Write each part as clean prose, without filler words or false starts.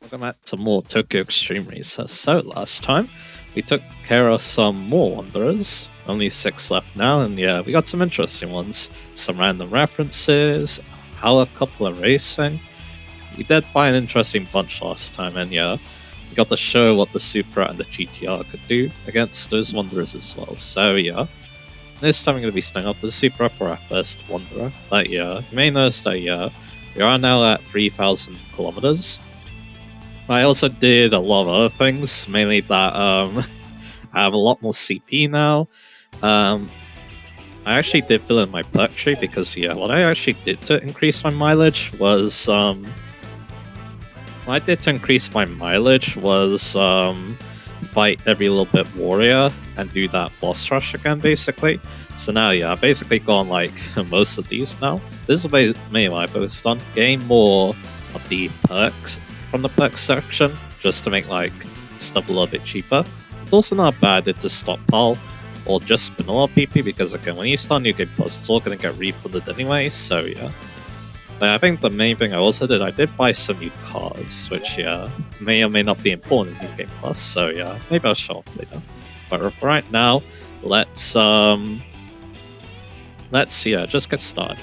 Welcome back to more Tokyo Xtreme Racer. So last time we took care of some more wanderers, only 6 left now, and yeah, we got some interesting ones, some random references, how a couple are racing. We did find an interesting bunch last time, and yeah, we got to show what the Supra and the GTR could do against those wanderers as well. So yeah, this time we're going to be starting off with the Supra for our first wanderer. But yeah, you may notice that yeah, we are now at 3,000 kilometers. I also did a lot of other things, mainly that I have a lot more CP now. I actually did fill in my perk tree because yeah, what I actually did to increase my mileage was fight every little bit warrior and do that boss rush again basically. So now yeah, I've basically gone like most of these now. This is mainly what I focused on, gain more of the perks from the perks section, just to make like stuff a little bit cheaper. It's also not bad to stockpile or just spin a lot of PP, because again, when you start New Game Plus, it's all going to get refunded anyway, so yeah. But I think the main thing I also did, I did buy some new cars, which yeah, may or may not be important in New Game Plus, so yeah, maybe I'll show off later. But for right now, let's yeah, just get started.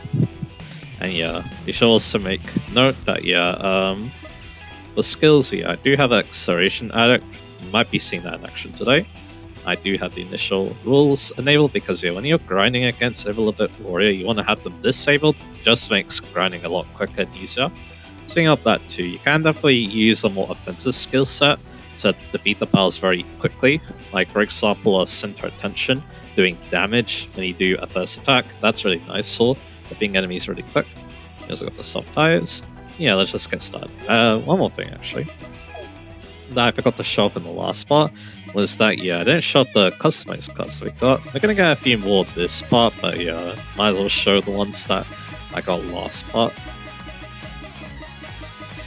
And yeah, you should also make note that yeah, for skills, yeah, I do have Acceleration Addict. You might be seeing that in action today. I do have the initial rules enabled because yeah, when you're grinding against every little bit warrior, you want to have them disabled. Just makes grinding a lot quicker and easier. Speaking of that too, you can definitely use a more offensive skill set to defeat the battles very quickly. Like for example, a Center Attention doing damage when you do a first attack. That's really nice for defeating enemies really quick. You also got the soft tires. Yeah, let's just get started. One more thing actually that I forgot to show up in the last part was that yeah, I didn't show up the customized cards we got. We're gonna get a few more this part, but yeah, might as well show the ones that I got last part.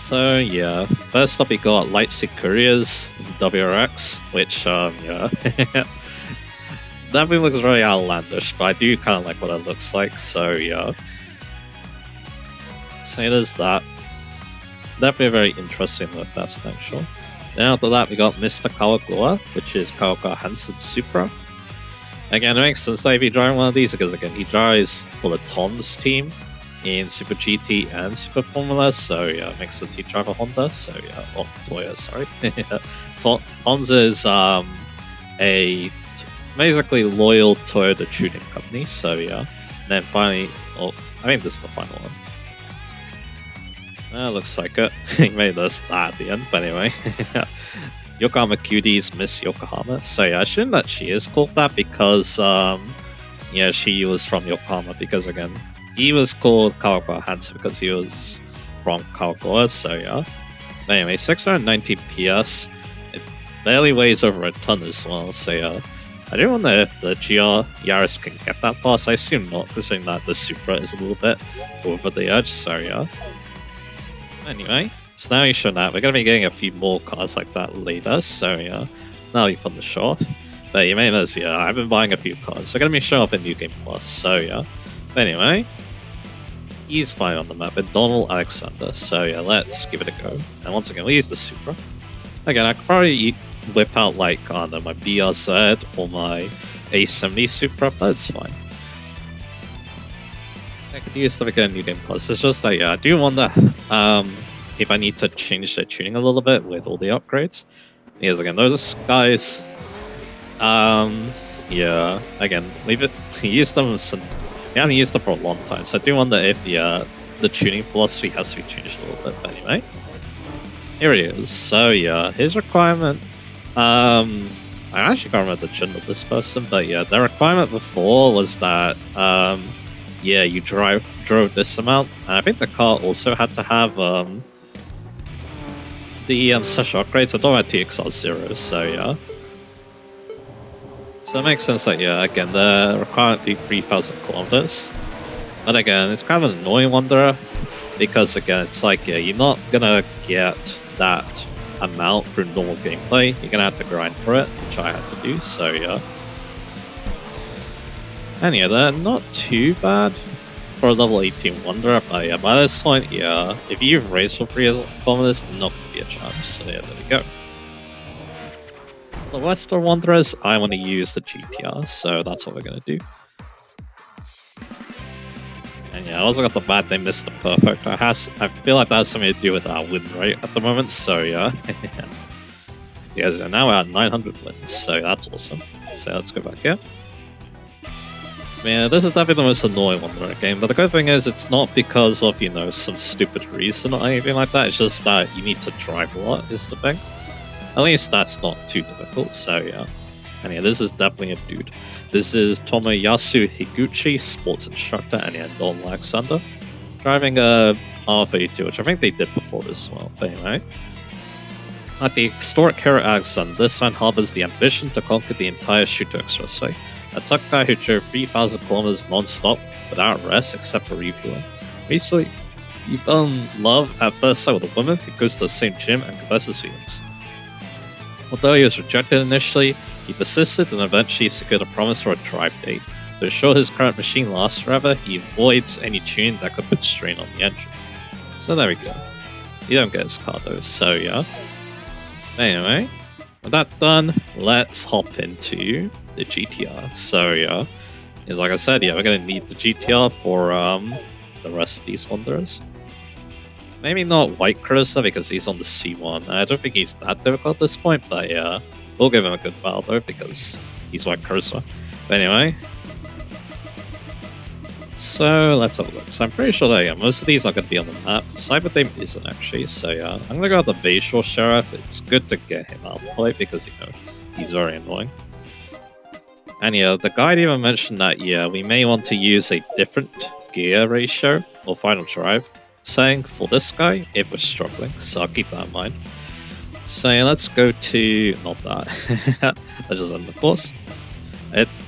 So yeah, first up we got Lightspeed Couriers WRX, which yeah, that thing looks very outlandish, but I do kind of like what it looks like, so yeah. So there's that. Definitely a very interesting look, that's potential. Then after that we got Mr. Kawagoa, which is Kawakawa Hansen's Supra. Again, it makes sense that if you drive one of these, because again, he drives for the Tom's team in Super GT and Super Formula, so yeah, it makes sense he drive a Honda, so yeah, or Toyota, sorry. Tom's is a basically loyal Toyota tuning company, so yeah. And then finally, well, I think this is the final one. Looks like it. He made us that at the end, but anyway. Yokohama Cuties Miss Yokohama. So yeah, I assume that she is called that because, yeah, she was from Yokohama, because again, he was called Kawakawa Hansen because he was from Kawagoa, so yeah. But anyway, 690 PS. It barely weighs over a ton as well, so yeah. I do wonder if the GR Yaris can get that fast. I assume not, considering that the Supra is a little bit over the edge, so yeah. Anyway, so now you show that, we're going to be getting a few more cars like that later, so yeah, that'll be fun to show off. But you may notice, yeah, I've been buying a few cars, they're going to be showing up in New Game Plus, so yeah. But anyway, he's fine on the map, and Donald Alexander, so yeah, let's give it a go. And once again, we use the Supra. Again, I could probably whip out like, I don't know, my BRZ or my A70 Supra, but it's fine. I could use stuff again in New Game Plus. It's just that yeah, I do wonder if I need to change the tuning a little bit with all the upgrades. Because again, those guys, yeah, again, leave it. Use them. We haven't used them for a long time, so I do wonder if the tuning philosophy has to be changed a little bit. But anyway, here it is. So yeah, his requirement. I actually can't remember the gender of this person, but yeah, their requirement before was that yeah, you drove this amount, and I think the car also had to have the special upgrades. I don't have TXR 0, so yeah. So it makes sense that yeah, again, the requirement be 3,000 kilometers. But again, it's kind of an annoying wanderer, because again, it's like yeah, you're not gonna get that amount through normal gameplay. You're gonna have to grind for it, which I had to do, so yeah. And yeah, they're not too bad for a level 18 Wanderer, but yeah, by this point, yeah, if you've raced for 3 kilometers, they're not going to be a chance. So yeah, there we go. For the Western Wanderers, I want to use the GTR, so that's what we're going to do. And yeah, I also got the bad they missed the perfect. I feel like that has something to do with our win rate at the moment, so yeah. Yeah, so now we're at 900 wins, so that's awesome. So let's go back here. Yeah, this is definitely the most annoying one in the game, but the good thing is it's not because of, you know, some stupid reason or anything like that, it's just that you need to drive a lot is the thing. At least that's not too difficult, so yeah. And yeah, this is definitely a dude. This is Tomoyasu Higuchi, sports instructor, and yeah, Don Alexander. Driving a R32, which I think they did before as well, but anyway. At the historic hero Alexander, this man harbors the ambition to conquer the entire Shuto Expressway. A tough guy who drove 3,000 kilometers non-stop without rest except for refueling. Recently, he fell in love at first sight with a woman who goes to the same gym and confesses feelings. Although he was rejected initially, he persisted and eventually secured a promise for a drive date. To ensure his current machine lasts forever, he avoids any tune that could put strain on the engine. So there we go. You don't get his car though, so yeah. Anyway, with that done, let's hop into the GTR. So yeah, like I said, yeah, we're gonna need the GTR for the rest of these Wanderers. Maybe not White Cruiser because he's on the C1. I don't think he's that difficult at this point, but yeah, we'll give him a good battle though because he's White Cruiser. But anyway, so let's have a look. So I'm pretty sure that yeah, most of these are going to be on the map. Cyberdame isn't actually, so yeah, I'm going to go with the Bayshore Sheriff. It's good to get him out of the play because, you know, he's very annoying. And yeah, the guide even mentioned that yeah, we may want to use a different gear ratio or final drive saying for this guy if we're struggling, so I'll keep that in mind. So yeah, let's go to not that. Let's just end the course.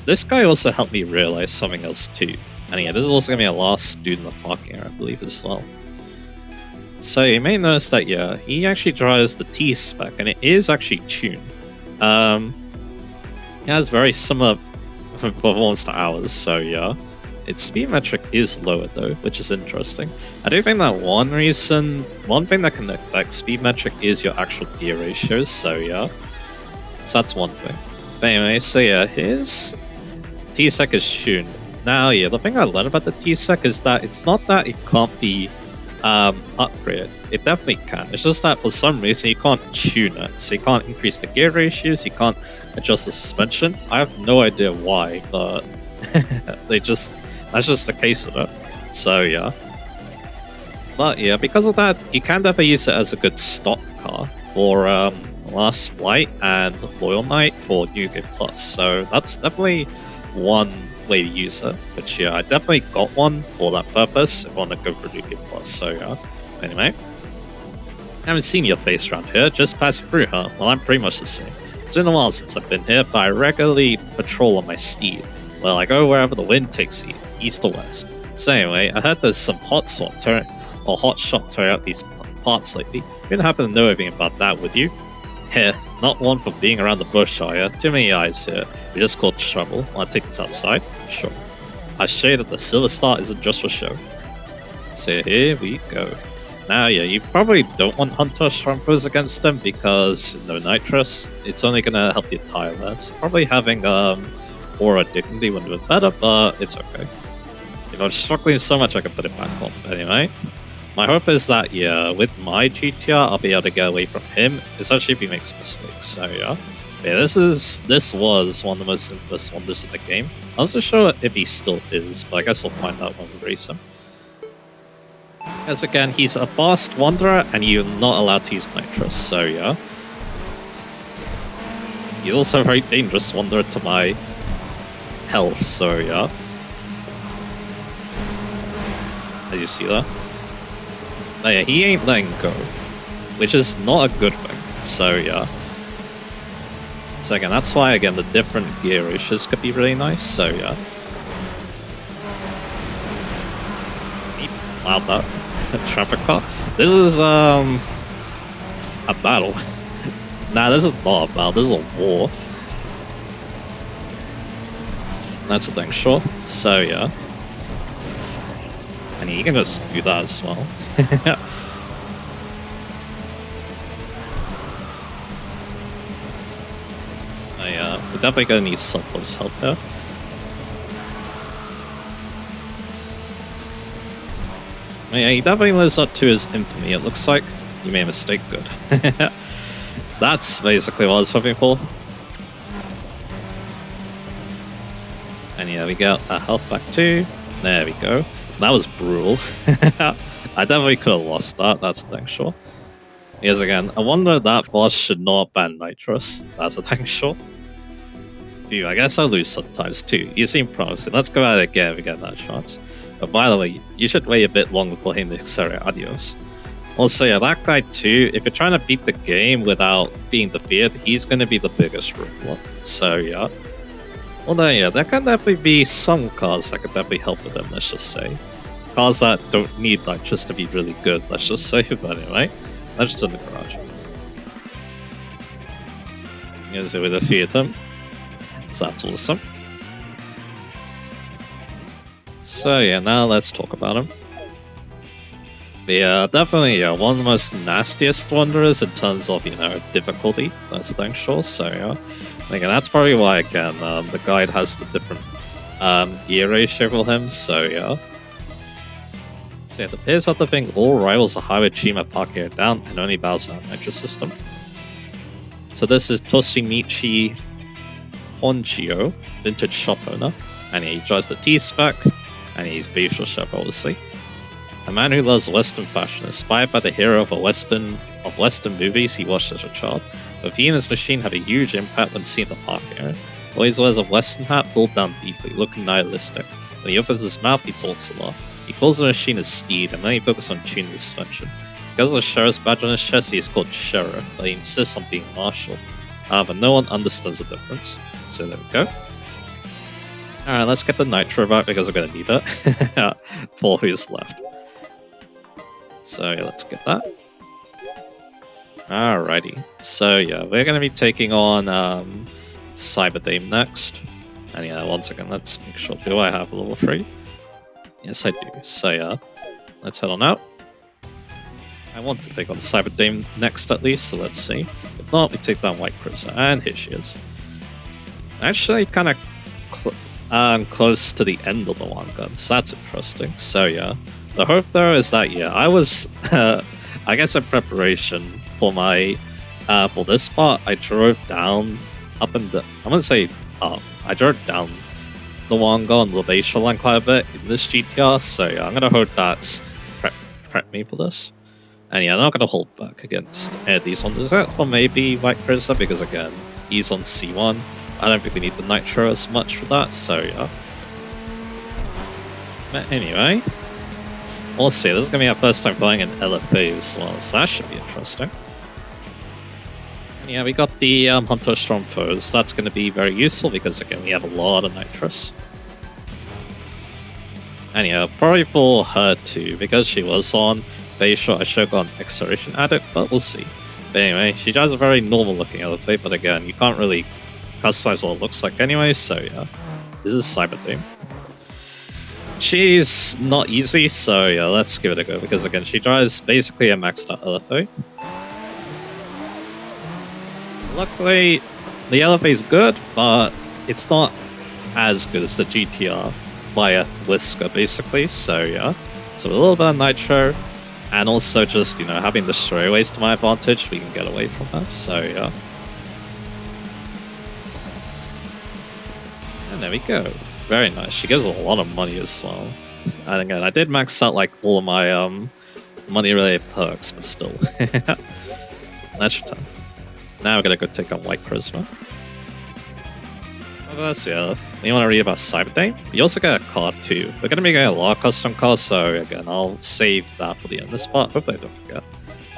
This guy also helped me realize something else too. And yeah, this is also gonna be our last dude in the parking area, I believe, as well. So you may notice that yeah, he actually drives the T-Spec, and it is actually tuned. It has very similar performance to ours, so yeah. Its speed metric is lower though, which is interesting. I do think that one thing that can affect speed metric is your actual gear ratios, so yeah. So that's one thing. But anyway, so yeah, his T-Sec is tuned. Now yeah, the thing I learned about the T-Sec is that it's not that it can't be upgraded. It definitely can. It's just that for some reason you can't tune it. So you can't increase the gear ratios, you can't adjust the suspension. I have no idea why, but that's just the case of it. So yeah. But yeah, because of that, you can definitely use it as a good stock car for Last Flight and Loyal Knight for New Game Plus. So that's definitely one way to use it. Which yeah, I definitely got one for that purpose if I want to go for New Game Plus. So yeah. Anyway. I haven't seen your face around here, just passing through, huh? Well, I'm pretty much the same. It's been a while since I've been here, but I regularly patrol on my steed. Well, I go wherever the wind takes me, east or west. So anyway, I heard there's some hot shot tearing out these parts lately. You didn't happen to know anything about that, would you? Heh, not one for being around the bush, are ya? Too many eyes here. We just called trouble. Wanna take this outside? Sure. I show you that the Silver Star isn't just for show. So here we go. Now yeah, you probably don't want Hunter Shrimpers against them because no nitrous. It's only gonna help your tire less. Probably having Aura Dignity would have been better, but it's okay. If I'm struggling so much, I can put it back on. But anyway, my hope is that, yeah, with my GTR, I'll be able to get away from him, especially if he makes mistakes. So yeah, this was one of the most infamous wonders in the game. I'm not so sure if he still is, but I guess we'll find out when we race him. As again, he's a fast wanderer, and you're not allowed to use nitrous. So yeah, he's also a very dangerous wanderer to my health, so yeah. Did you see that? Oh yeah, he ain't letting go, which is not a good thing, so yeah. So again, that's why, again, the different gear ratios could be really nice, so yeah. Wow, that traffic car. This is, a battle. Nah, this is not a battle, this is a war. That's the thing, sure. So yeah. And you can just do that as well. Yeah, we're definitely gonna need Supple's help there. Yeah, he definitely lives up to his infamy, it looks like. You made a mistake, good. That's basically what I was hoping for. And yeah, we got our health back too. There we go. That was brutal. I definitely could have lost that, that's a dang sure. Because again, I wonder that boss should not ban nitrous. That's a dang sure. Dude, I guess I'll lose sometimes too. You seem promising. Let's go at it again if we get that chance. But by the way, you should wait a bit longer for him to accelerate. Adios. Also, yeah, that guy too, if you're trying to beat the game without being defeated, he's going to be the biggest roadblock. So, yeah. Although, yeah, there can definitely be some cars that could definitely help with him, let's just say. Cars that don't need nitrous to be really good, let's just say. But anyway, let's just in the garage. Yes, we defeated him. So that's awesome. So yeah, now let's talk about him. Definitely one of the most nastiest wanderers in terms of, difficulty, that's the thing, sure. So yeah, again, that's probably why, again, the guide has the different gear ratio for him, so yeah. So yeah, it appears that the thing all rivals the highway Chima Park here down and only bows out nitro system. So this is Toshimichi Honchio, vintage shop owner, and he drives the T-Spec, and he's facial chef, obviously. A man who loves Western fashion, inspired by the hero of Western movies he watched as a child. Both he and his machine have a huge impact when seen in the park area. Always wears a Western hat pulled down deeply, looking nihilistic. When he opens his mouth, he talks a lot. He calls the machine his steed, and then he focuses on tuning the suspension. Because of the sheriff's badge on his chest, he is called Sheriff, but he insists on being Marshal. But no one understands the difference. So there we go. Alright, let's get the nitro back because we're gonna need it for who's left. So yeah, let's get that. Alrighty. So yeah, we're gonna be taking on Cyberdame next. And yeah, once again, let's make sure, do I have a level 3? Yes, I do. So yeah, let's head on out. I want to take on Cyberdame next at least, so let's see. If not, we take down White Cruiser, and here she is. Actually, kind of close to the end of the one gun, so that's interesting. So yeah, the hope though is that I was, I guess in preparation for my, for this part, I drove down up and I wouldn't say up, I drove down the Wonga on the Glacial line quite a bit in this GTR, so yeah, I'm gonna hope that's prep me for this. And yeah, I'm not gonna hold back against these ones, except for maybe White Cruiser, because again, he's on C1. I don't think we need the nitro as much for that, so yeah. But anyway, we'll see. This is going to be our first time playing an LFA as well, so that should be interesting. And yeah, we got the Hunter Strong Foes. That's going to be very useful because, again, we have a lot of nitrous. And yeah, probably for her too, because she was on Facial, I should have gone Acceleration Addict, but we'll see. But anyway, she does a very normal looking LFA, but again, you can't really customize what it looks like anyway, so yeah. This is Cyberdame. She's not easy, so yeah, let's give it a go, because again, she drives basically a maxed out LFA. Luckily, the LFA is good, but it's not as good as the GTR by a whisker, basically, so yeah. So a little bit of nitro, and also just, having the straightaways to my advantage, we can get away from that, so yeah. And there we go. Very nice. She gives a lot of money as well. And again, I did max out like all of my money related perks, but still. That's your time. Now we're gonna go take on White Charisma. Yeah, you want to read about Cyberdame? You also get a card too. We're gonna be getting a lot of custom cards, so again, I'll save that for the end of this part. Hopefully I don't forget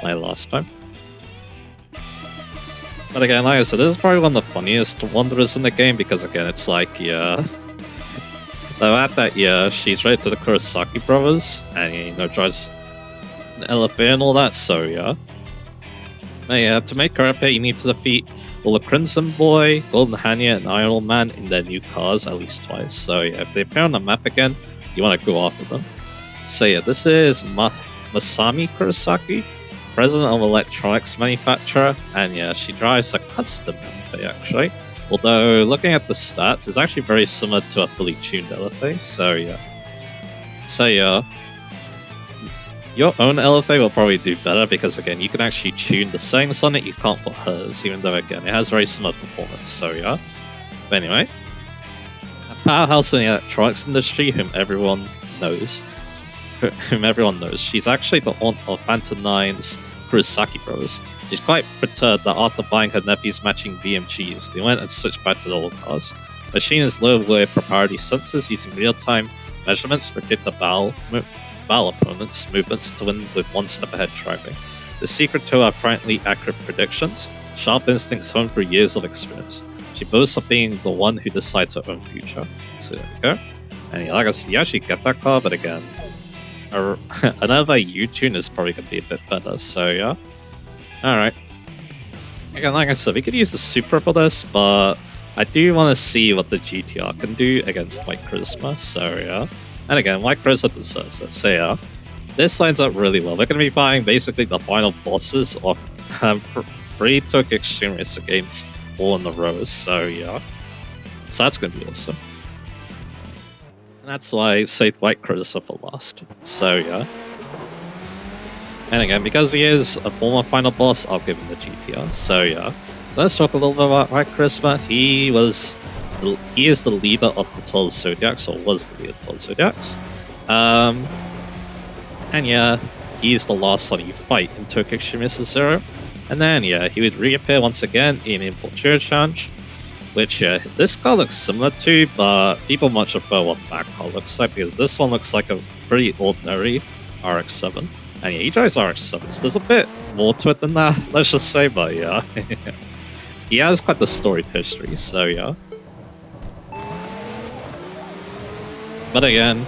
my last time. But again, like I said, this is probably one of the funniest wanderers in the game because again, it's like, the fact that, she's related to the Kurosaki brothers and, drives an elephant and all that, so yeah. Now, yeah, to make her appear, you need to defeat all the Crimson Boy, Golden Hanya, and Iron Man in their new cars at least twice. So yeah, if they appear on the map again, you want to go after them. So yeah, this is Masami Kurosaki, president of electronics manufacturer, and yeah, she drives a custom LFA actually, Although, looking at the stats, it's actually very similar to a fully tuned LFA, so yeah. So yeah, your own LFA will probably do better because again, you can actually tune the settings on it, you can't for hers, even though again, it has very similar performance, so yeah. But anyway, a powerhouse in the electronics industry whom everyone knows, she's actually the aunt of Phantom 9's Kurosaki Bros. She's quite perturbed that after buying her nephew's matching BMGs, they went and switched back to the old cars. The machine is loaded with proprietary sensors using real-time measurements to predict the battle opponent's movements to win with one step ahead driving. The secret to her apparently accurate predictions, sharp instincts honed through years of experience. She boasts of being the one who decides her own future. So there we go. And yeah, like I said, you actually get that car, but again, another U-tune is probably going to be a bit better, so yeah. Alright. Again, like I said, we could use the Supra for this, but I do want to see what the GTR can do against White Charisma, so yeah. And again, White Charisma deserves it, so yeah. This lines up really well. We're going to be buying basically the final bosses of 3 Tokyo Xtreme Racer games all in a row, so yeah. So that's going to be awesome. And that's why I saved White Charisma for last, so yeah. And again, because he is a former final boss, I'll give him the GTR, so yeah. So let's talk a little bit about White Charisma. He is the leader of the 12 Zodiacs, or was the leader of the 12 Zodiacs. And yeah, he's the last one you fight in Tokyo Xtreme Racer 0. And then yeah, he would reappear once again in Impulture Challenge, which this car looks similar to, but people much prefer what that car looks like, because this one looks like a pretty ordinary RX-7. And yeah, he drives RX-7s. There's a bit more to it than that, let's just say, but yeah. He has quite the storied history, so yeah. But again,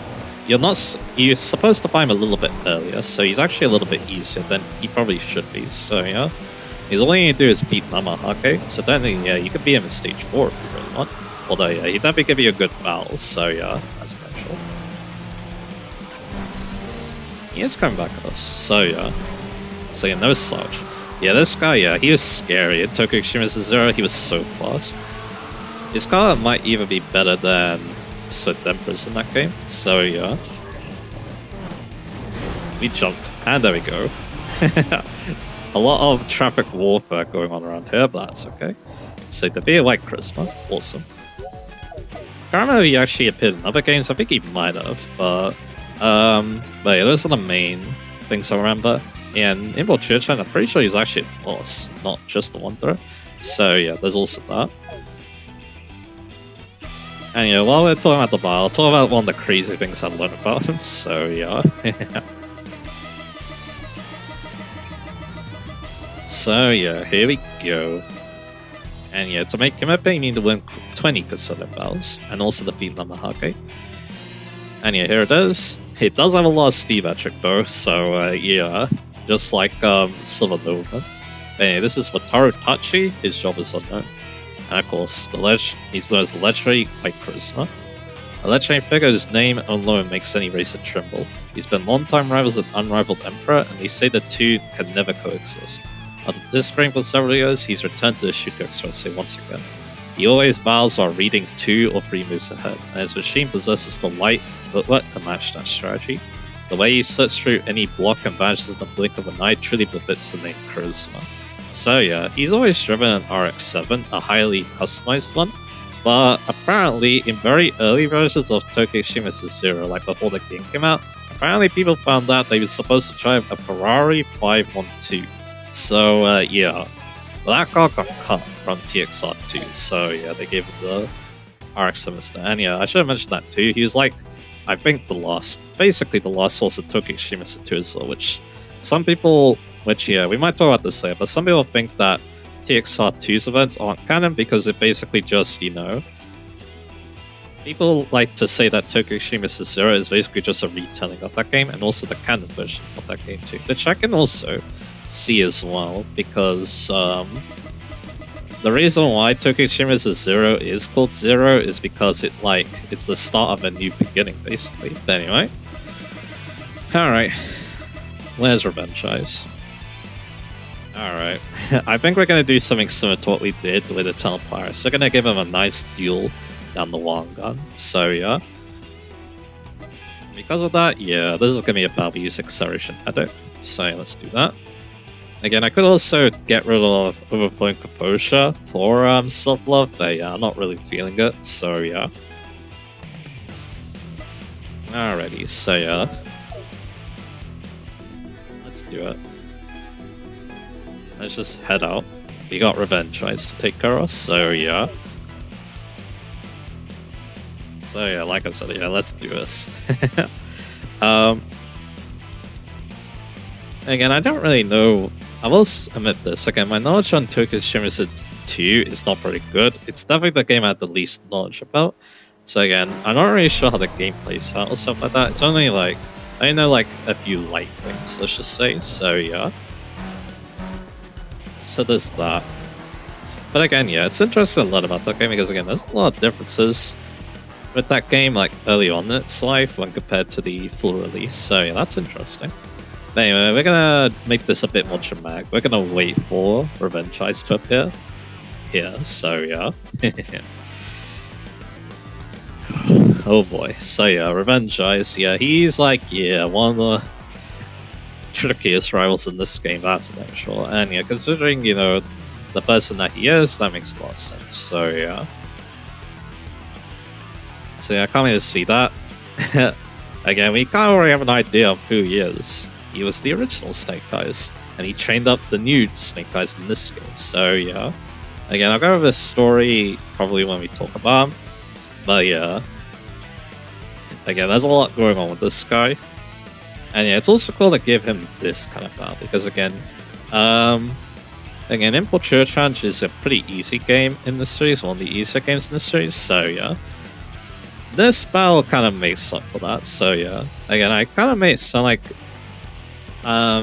you're supposed to buy him a little bit earlier, so he's actually a little bit easier than he probably should be, so yeah. He's all you need to do is beat Namahake, so then yeah, you could beat him in stage 4 if you really want. Although yeah, he'd definitely give you a good battle, so yeah, that's essential. He is coming back at us, so yeah. So yeah, no slouch. Yeah, this guy, yeah, he was scary. In Tokyo Xtreme Racer 0, he was so fast. His car might even be better than Swift Empress in that game, so yeah. We jumped, and there we go. A lot of traffic warfare going on around here, but that's okay. So to be a White Charisma, awesome. I can't remember if he actually appeared in other games, I think he might have, but yeah, those are the main things I remember. And in Church, I'm pretty sure he's actually a boss, not just the Wanderer. So yeah, there's also that. And yeah, while we're talking about the bar, I'll talk about one of the crazy things I've learned about him, so yeah. So yeah, here we go. And yeah, to make him epic, you need to win 20 Kasada battles, and also defeat Namahake. And yeah, here it is. It does have a lot of speed metric though, so yeah, just like Silver Nova. And yeah, this is Wataru Tachi, his job is unknown. And of course, he's known as the legendary White Charisma. A legendary figure whose name alone makes any racer tremble. He's been longtime rivals with unrivaled Emperor, and they say the two can never coexist. After disappearing for several years, he's returned to the Shuto Expressway once again. He always battles while reading 2 or 3 moves ahead, and his machine possesses the light footwork to match that strategy. The way he slips through any block and vanishes in the blink of an eye truly befits the name Charisma. So yeah, he's always driven an RX-7, a highly customized one, but apparently in very early versions of Tokyo Xtreme Racer 0, like before the game came out, apparently people found out they were supposed to drive a Ferrari 512. So yeah, well, that car got cut from TXR2, so yeah, they gave it the RX-7 instead. And yeah, I should have mentioned that too, he was like, I think basically the last source of Tokyo Xtreme Racer 2 as well, which some people, yeah, we might talk about this later, but some people think that TXR2's events aren't canon because it basically just, you know, people like to say that Tokyo Xtreme Racer 0 is basically just a retelling of that game, and also the canon version of that game too, which I can also see as well, because the reason why Tokyo Xtreme Racer 0 is called 0 is because it's the start of a new beginning, basically. But anyway. Alright. Where's Revenge Eyes? Alright. I think we're gonna do something similar to what we did with Eternal Pirates. We're gonna give him a nice duel down the long gun. So yeah. Because of that, yeah, this is gonna be a bad use acceleration edit. So let's do that. Again, I could also get rid of overflowing composure for self-love, but yeah, I'm not really feeling it, so yeah. Alrighty, so yeah. Let's do it. Let's just head out. We got Revenge Eyes to take care of us, so yeah. So yeah, like I said, yeah, let's do this. Again, I don't really know. I will admit this. Again, my knowledge on Tokyo Xtreme Racer 2 is not very good. It's definitely the game I had the least knowledge about. So again, I'm not really sure how the game plays out or stuff like that. It's only like, I know like a few light things, let's just say. So yeah. So there's that. But again, yeah, it's interesting to learn about that game because again, there's a lot of differences with that game like early on in its life when compared to the full release. So yeah, that's interesting. Anyway, we're gonna make this a bit more dramatic. We're gonna wait for Revenge Eyes to appear here, so yeah. Oh boy, so yeah, Revenge Eyes, yeah, he's like, yeah, one of the trickiest rivals in this game, that's for sure. And yeah, considering, you know, the person that he is, that makes a lot of sense, so yeah. So yeah, I can't really see that. Again, we kind of already have an idea of who he is. He was the original Snake Eyes, and he trained up the new Snake Eyes in this game, so yeah. Again, I'll go over this story probably when we talk about him, but yeah. Again, there's a lot going on with this guy, and yeah, it's also cool to give him this kind of battle, because again, Import Church Challenge is a pretty easy game in this series, one of the easier games in this series, so yeah. This battle kind of makes up for that, so yeah. Again, I kind of made it sound like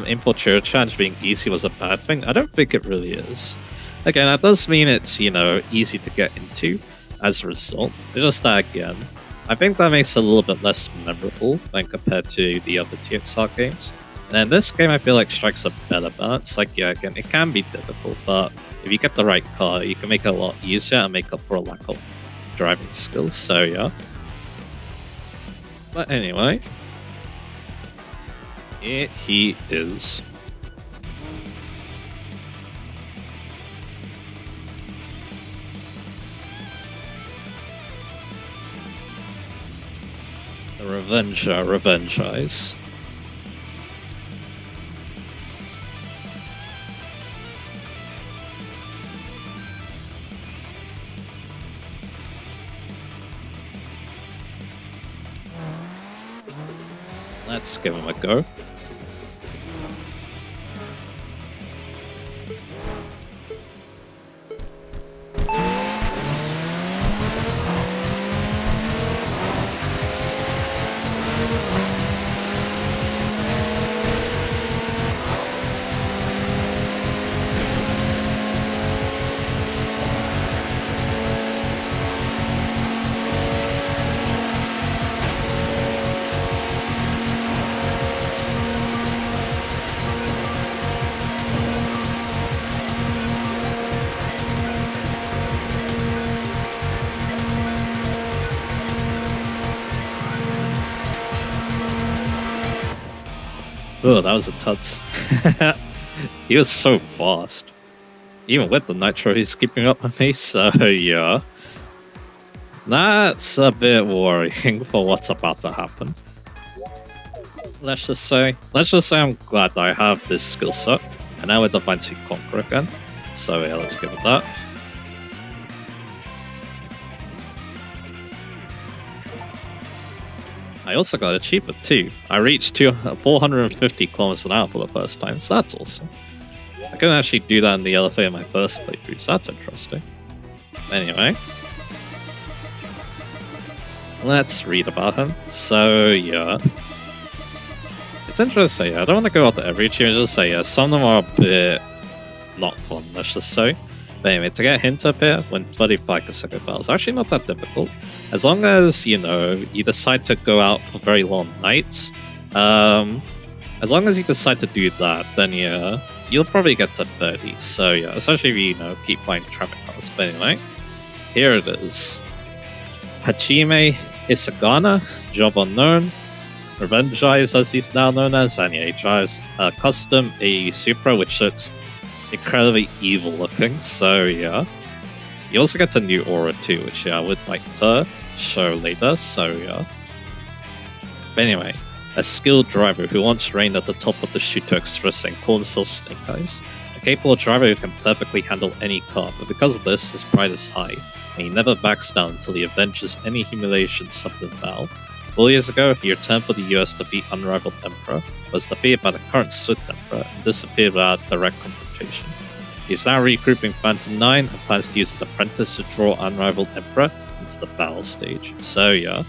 Import Church Challenge being easy was a bad thing. I don't think it really is. Again, that does mean it's, you know, easy to get into as a result. It's just that, again, I think that makes it a little bit less memorable than compared to the other TXR games. And then this game, I feel like, strikes a better balance. Like, yeah, again, it can be difficult, but if you get the right car, you can make it a lot easier and make up for a lack of driving skills, so yeah. But anyway, here he is. The Revenge Eyes. Let's give him a go. Oh, that was a tuts. He was so fast. Even with the nitro, he's keeping up with me, so yeah. That's a bit worrying for what's about to happen. Let's just say I'm glad that I have this skill set, and now with the fancy conquer again. So yeah, let's give it that. I also got achievement too. I reached 450 kilometers an hour for the first time, so that's awesome. I couldn't actually do that in the LFA in my first playthrough, so that's interesting. Anyway, let's read about him. So yeah, it's interesting. I don't want to go out to every achievement, just say yeah, some of them are a bit not fun, let's just say. But anyway, to get him to appear when 35 consecutive battles, actually not that difficult. As long as, you know, you decide to go out for very long nights, as long as you decide to do that, then yeah, you'll probably get to 30. So yeah, especially if you keep playing traffic cars. But anyway, here it is. Hajime Isagana, job unknown. Revenge drives, as he's now known as, and yeah, he drives a custom AE Supra, which looks incredibly evil looking. So yeah, you also get a new aura too, which I would like to show later. So yeah. But anyway, a skilled driver who once reigned at the top of the Shuto Express and called himself Snake Eyes. A capable driver who can perfectly handle any car, but because of this, his pride is high, and he never backs down until he avenges any humiliation suffered in battle. 4 years ago, he returned for the US to beat Unrivaled Emperor, was defeated by the current Swift Emperor, and disappeared without direct confrontation. He is now regrouping Phantom 9 and plans to use his apprentice to draw Unrivaled Emperor into the battle stage. So yeah,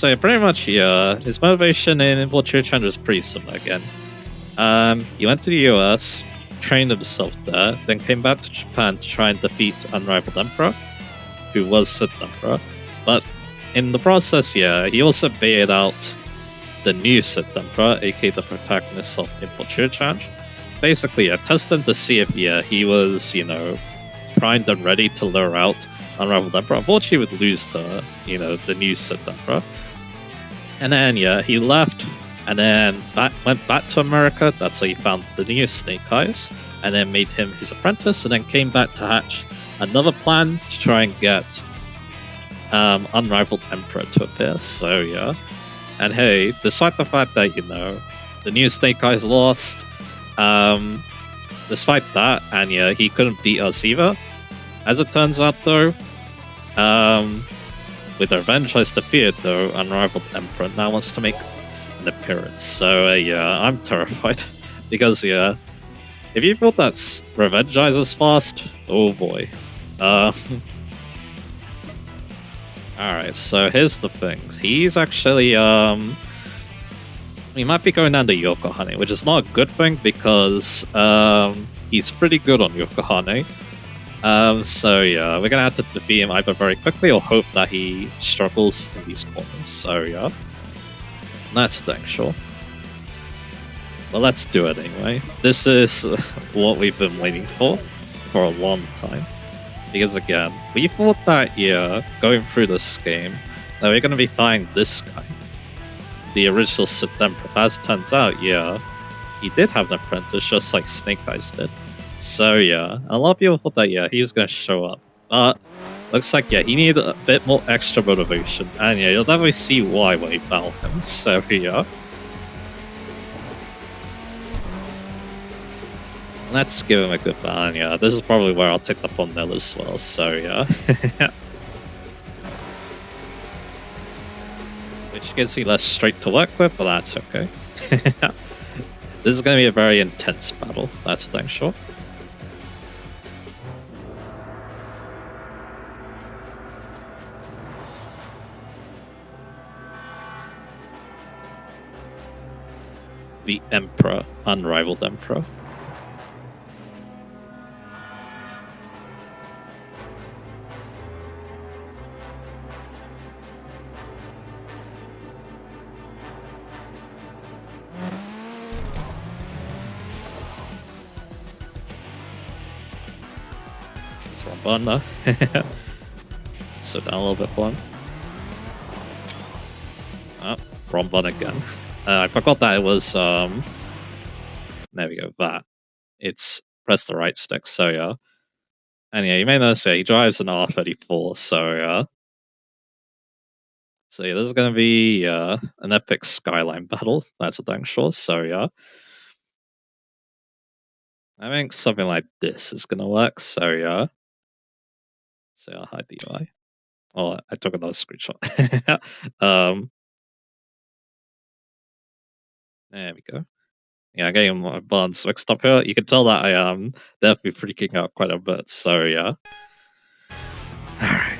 pretty much his motivation in Infiltrate Challenge was pretty similar again. He went to the US, trained himself there, then came back to Japan to try and defeat Unrivaled Emperor, who was Sith Emperor, but in the process, he also baited out the new Sith Emperor, aka the protagonist of Infiltrate Challenge. Basically, tested him to see if he was, primed and ready to lure out Unrivaled Emperor. Unfortunately, he would lose to, the new Sith Emperor. And then, he left, and then went back to America. That's how he found the new Snake Eyes, and then made him his apprentice, and then came back to hatch another plan to try and get Unrivaled Emperor to appear. So yeah, and hey, despite the fact that the new Snake Eyes lost, despite that, and he couldn't beat us either. As it turns out, though, with Revenge has defeated, though, Unrivaled Emperor now wants to make an appearance. So I'm terrified because if you thought that's Revenge is fast, oh boy. Alright, so here's the thing. He's actually, he might be going down to Yokohane, which is not a good thing because he's pretty good on Yokohane. So yeah, we're gonna have to defeat him either very quickly or hope that he struggles in these corners. So yeah, that's dang sure. But let's do it anyway. This is what we've been waiting for a long time. Because again, we thought that, going through this game, that we're going to be fighting this guy, the original Sith Emperor. As it turns out, he did have an apprentice, just like Snake Eyes did. So a lot of people thought that, he was going to show up. But looks like, he needed a bit more extra motivation. And you'll definitely see why when we battle him. So let's give him a good ban, This is probably where I'll take the thumbnail as well, so Which gives me less straight to work with, but that's okay. This is going to be a very intense battle, that's for dang sure. The Emperor, Unrivaled Emperor. Bun, so down a little bit for him. Wrong button again. I forgot that it was there we go, that. It's press the right stick, so And you may notice he drives an R34, so So this is gonna be an epic skyline battle, that's a dang sure, so I think something like this is gonna work, so So I'll hide the UI. Oh, I took another screenshot. There we go. I'm getting my buttons mixed up here. You can tell that I am definitely freaking out quite a bit, so Alright.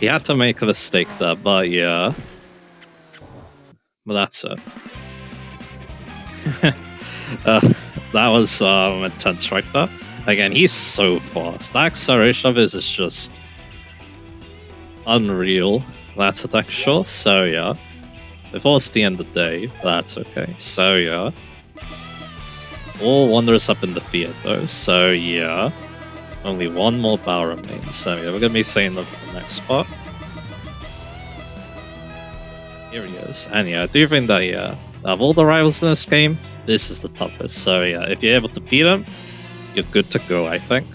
He had to make a mistake there, but yeah. But that's it. That was intense right there. Again, he's so fast. The acceleration of his is just unreal. That's a texture, so yeah. Before it's the end of the day, that's okay. So yeah. All wonders up in the field though, so yeah. Only one more battle remains, so yeah, we're gonna be saying that for the next spot. Here he is. And yeah, I do think that yeah, of all the rivals in this game, this is the toughest. So yeah, if you're able to beat him, you're good to go, I think.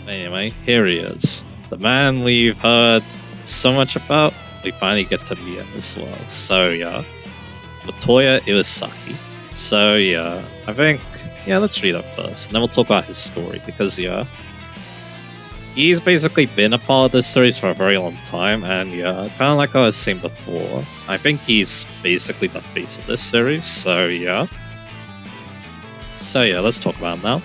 Anyway, here he is. The man we've heard so much about, we finally get to meet him as well. So yeah, Matoya Iwasaki. So yeah, I think, yeah, let's read up first, and then we'll talk about his story, because yeah, he's basically been a part of this series for a very long time, and yeah, kind of like I was saying before, I think he's basically the face of this series, so yeah. So yeah, let's talk about him now.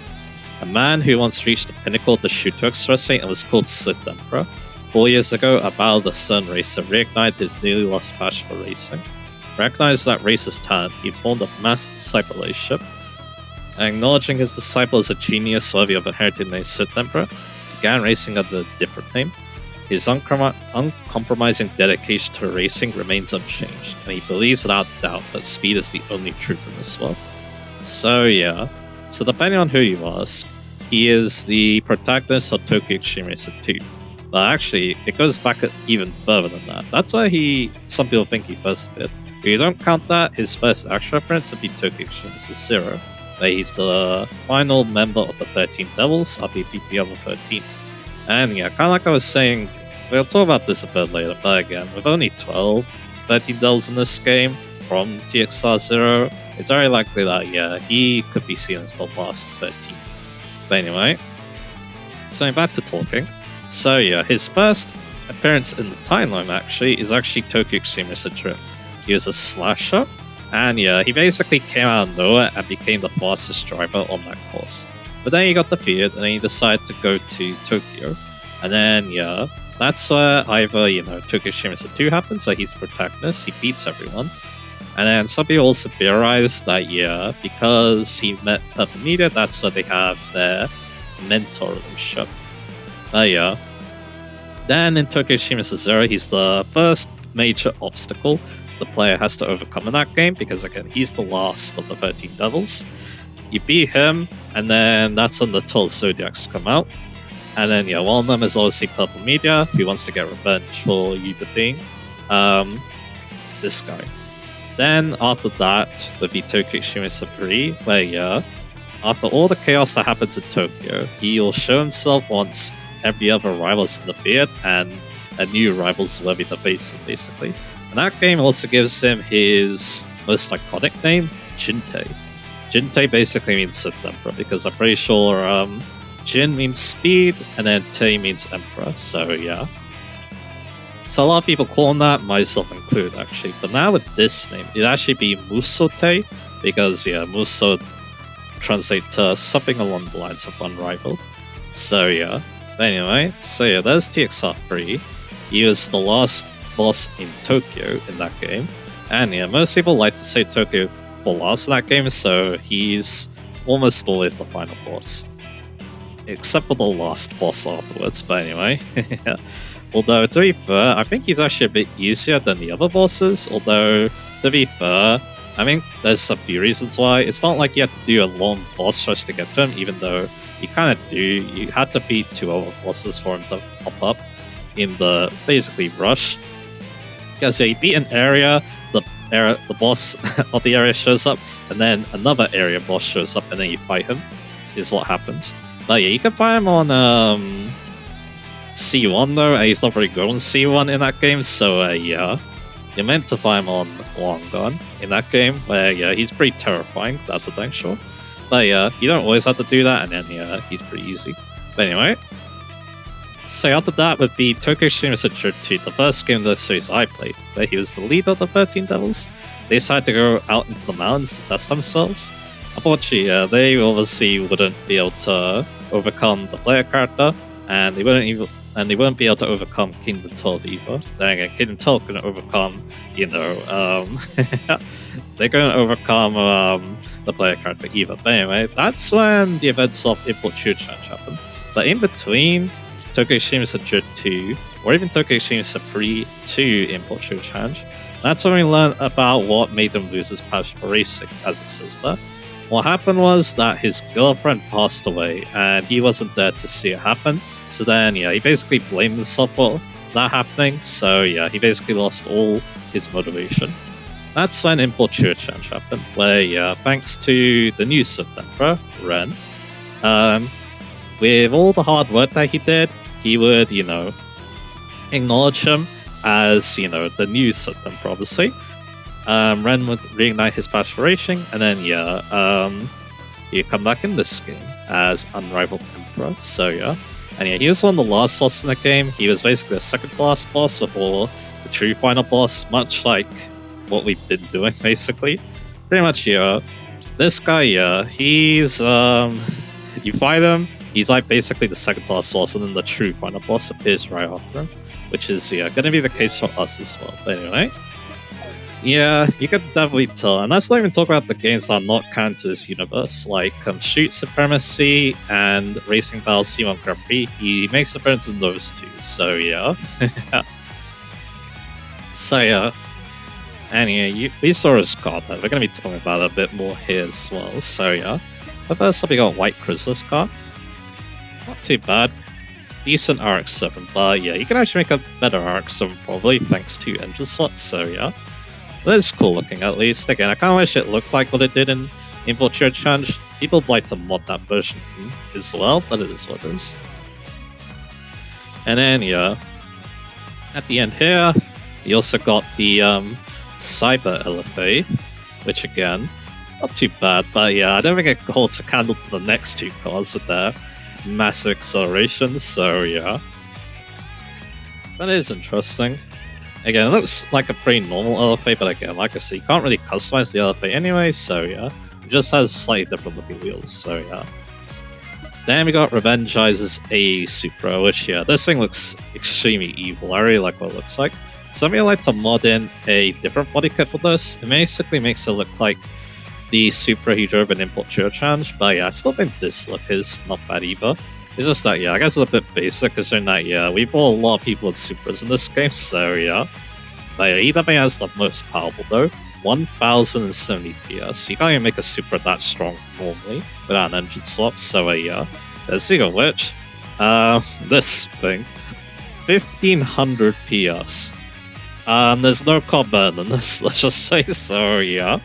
A man who once reached the pinnacle of the Shootox wrestling and was called Sith Emperor. 4 years ago, a battle of the Xtreme Racer reignited his newly lost passion for racing. Recognized that racer's talent, he formed a massive disciple relationship. Acknowledging his disciple as a genius worthy of inheriting the Sith Emperor, began racing under a different name. His uncompromising dedication to racing remains unchanged, and he believes without doubt that speed is the only truth in this world. So yeah, so depending on who you ask, he is the protagonist of Tokyo Xtreme Racer 2. But actually, it goes back even further than that. That's why some people think he first appeared. If you don't count that, his first actual appearance would be Tokyo Xtreme Racer 0, where he's the final member of the 13 Devils, I'll be VP of the 13. And yeah, kind of like I was saying, we'll talk about this a bit later, but again, with only 13 Devils in this game from TXR 0, it's very likely that, yeah, he could be seen as the last 13. But anyway, so back to talking. So yeah, his first appearance in the timeline is actually Tokyo Xtreme Racer Drift. He was a slasher, and yeah, he basically came out of nowhere and became the fastest driver on that course. But then he got defeated, and then he decided to go to Tokyo. And then yeah, that's where either, you know, Tokyo Xtreme Racer 2 happens, where he's the protagonist, he beats everyone. And then some people also theorized that yeah, because he met Purple Media, that's where they have their mentor relationship. Yeah. Then in Tokyo Xtreme Racer 0, he's the first major obstacle the player has to overcome in that game, because again, he's the last of the 13 Devils. You beat him, and then that's when the 12 Zodiacs come out. And then yeah, one of them is obviously Purple Media, who wants to get revenge for you defeating this guy. Then after that would be Tokyo Xtreme Racer 3, where yeah, after all the chaos that happens in Tokyo, he will show himself once every other rival's in the field, and a new rival's worthy to face him, basically. And that game also gives him his most iconic name, Jintei. Jintei basically means Sith Emperor, because I'm pretty sure Jin means speed, and then Tei means Emperor, so yeah. So a lot of people call him that, myself included actually. But now with this name, it'd actually be Muso Tei, because yeah, Muso translates to something along the lines of unrivaled. So yeah. Anyway, so yeah, there's TXR3. He was the last boss in Tokyo in that game. And yeah, most people like to say Tokyo for last in that game, so he's almost always the final boss. Except for the last boss afterwards, but anyway. Although, to be fair, I think he's actually a bit easier than the other bosses, although, to be fair, I think there's a few reasons why. It's not like you have to do a long boss rush to get to him, even though you kind of do. You had to beat 2 other bosses for him to pop up in the, basically, rush. Because yeah, you beat an area, the boss of the area shows up, and then another area boss shows up, and then you fight him, is what happens. But yeah, you can fight him on C1 though, and he's not very good on C1 in that game, so yeah. You're meant to fight him on long gun in that game, where yeah, he's pretty terrifying, that's a thing, sure. But yeah, you don't always have to do that, and then yeah, he's pretty easy. But anyway, so after that would be Tokyo Xtreme Racer 2, the first game of the series I played, where he was the leader of the 13 Devils. They decided to go out into the mountains to test themselves. Unfortunately, they obviously wouldn't be able to overcome the player character, and they wouldn't be able to overcome Kingdom Toad either. Then again, Kingdom Toad couldn't overcome, they couldn't overcome the player character either. But anyway, that's when the events of Import True Change happened. But in between Tokyo Extreme Racer 2, or even Tokyo Extreme Racer 3 to Import True Change, that's when we learned about what made him lose his passion for racing, as it says there. What happened was that his girlfriend passed away, and he wasn't there to see it happen. So then, he basically blamed himself for that happening. So he basically lost all his motivation. That's when Import True Change happened, where thanks to the new Sith Emperor, Ren, with all the hard work that he did, he would, acknowledge him as, the new Sith Emperor, obviously. Ren would reignite his passion for racing, and then he'd come back in this game as Unrivaled Emperor. So and he was one of the last boss in the game. He was basically the second to last boss before the true final boss, much like what we've been doing basically. Pretty much this guy he's you fight him, he's like basically the second to last boss, and then the true final boss appears right after him, which is gonna be the case for us as well. But anyway. Yeah, you can definitely tell, and let's not even talk about the games that are not canon to this universe, like Street Supremacy and Racing Battle C1 Grand Prix. He makes appearances in those two, so anyway, we saw his card, we're going to be talking about it a bit more here as well, so but first up we got White Chrysalis card. Not too bad. Decent RX-7, but you can actually make a better RX-7 probably, thanks to engine slots, so that is cool looking at least. Again, I kind of wish it looked like what it did in Import True Change. People would like to mod that version as well, but it is what it is. And then, at the end here, we also got the Cyber LFA, which again, not too bad, but I don't think it holds a candle to the next two cards with their massive acceleration, so that is interesting. Again, it looks like a pretty normal LFA, but again, like I said, you can't really customize the LFA anyway, so it just has slightly different looking wheels, so Then we got Revenge Eyes' A Supra, which this thing looks extremely evil. I really like what it looks like. Some people like to mod in a different body kit for this. It basically makes it look like the Supra he drove in Import True Change, but I still think this look is not bad either. It's just that, I guess it's a bit basic, considering that, we bought a lot of people with Supras in this game, so But he definitely has the most powerful though, 1070 PS. You can't even make a Supra that strong normally, without an engine swap, so speaking of which, this thing, 1500 PS. There's no combat in this, let's just say, so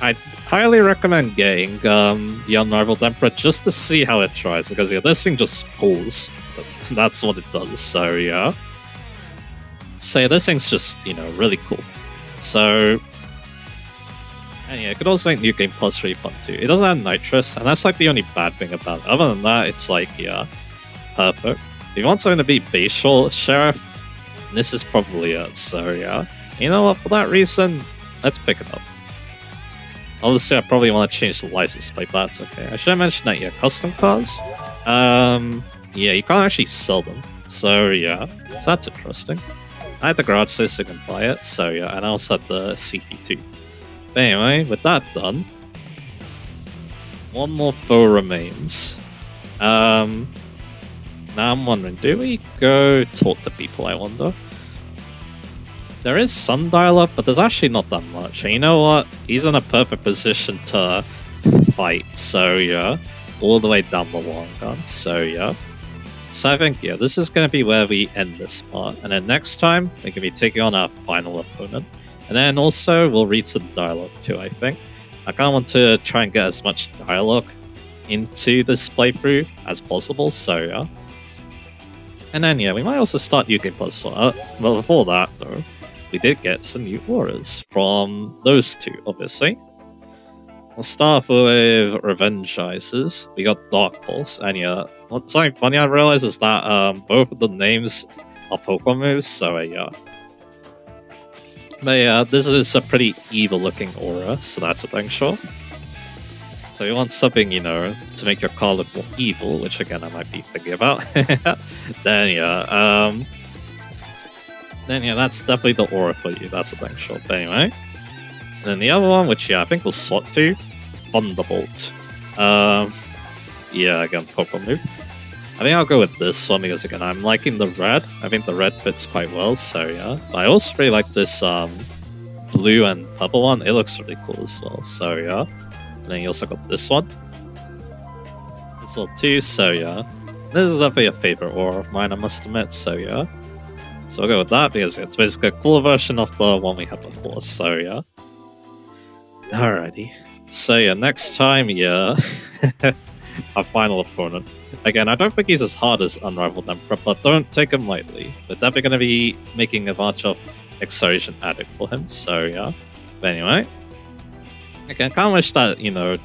I'd highly recommend getting the Unrivaled Emperor just to see how it tries, because this thing just pulls. That's what it does, so So this thing's just, really cool. So, and it could also make New Game Plus really fun too. It doesn't have nitrous, and that's like the only bad thing about it. Other than that, it's like, perfect. If you want something to be base Sheriff, this is probably it, so You know what, for that reason, let's pick it up. Obviously, I probably want to change the license plate, but that's okay. I should have mentioned that, custom cars. You can't actually sell them. So, so that's interesting. I had the garage space so I can buy it, so and I also had the CP2. But anyway, with that done, one more foe remains. Now I'm wondering, do we go talk to people, I wonder? There is some dialogue, but there's actually not that much. And you know what? He's in a perfect position to fight, so all the way down the long gun, so So I think, this is going to be where we end this part. And then next time, we're going to be taking on our final opponent. And then also, we'll read some dialogue too, I think. I kind of want to try and get as much dialogue into this playthrough as possible, so And then, we might also start New Game Plus. Well, before that, though, we did get some new auras from those two, obviously. We'll start with Revenge Ices. We got Dark Pulse, and what's something funny I realized is that both of the names are Pokemon moves, so But this is a pretty evil looking aura, so that's a thing, sure. So you want something, you know, to make your car look more evil, which again I might be thinking about. Then yeah, that's definitely the aura for you. That's a thing, sure. But anyway, and then the other one, which yeah, I think we'll swap to Thunderbolt. Yeah, again, Pokemon move. I think I'll go with this one because again, I'm liking the red. I think the red fits quite well. So yeah, but I also really like this blue and purple one. It looks really cool as well. So yeah. And then you also got this one. This one too, so yeah. This is definitely a favorite aura of mine, I must admit, so yeah. So I'll go with that because it's basically a cooler version of the one we had before, so yeah. Alrighty. So yeah, next time, yeah. Our final opponent. Again, I don't think he's as hard as Unrivaled Emperor, but don't take him lightly. We're definitely going to be making a bunch of Acceleration Addict for him, so yeah. But anyway. Okay, I kind of wish that, you know,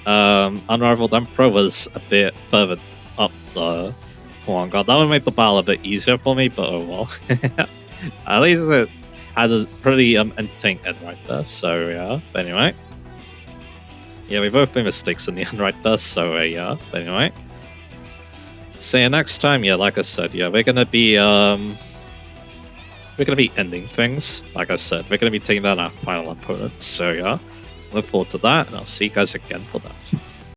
Unrivaled Emperor was a bit further up the Pokemon God. That would make the battle a bit easier for me, but oh well. At least it had a pretty entertaining end right there, so yeah. But anyway. Yeah, we both made mistakes in the end right there, so yeah. But anyway. So yeah, next time, yeah, like I said, yeah, we're gonna be ending things. Like I said, we're gonna be taking down our final opponent, so yeah. Look forward to that, and I'll see you guys again for that.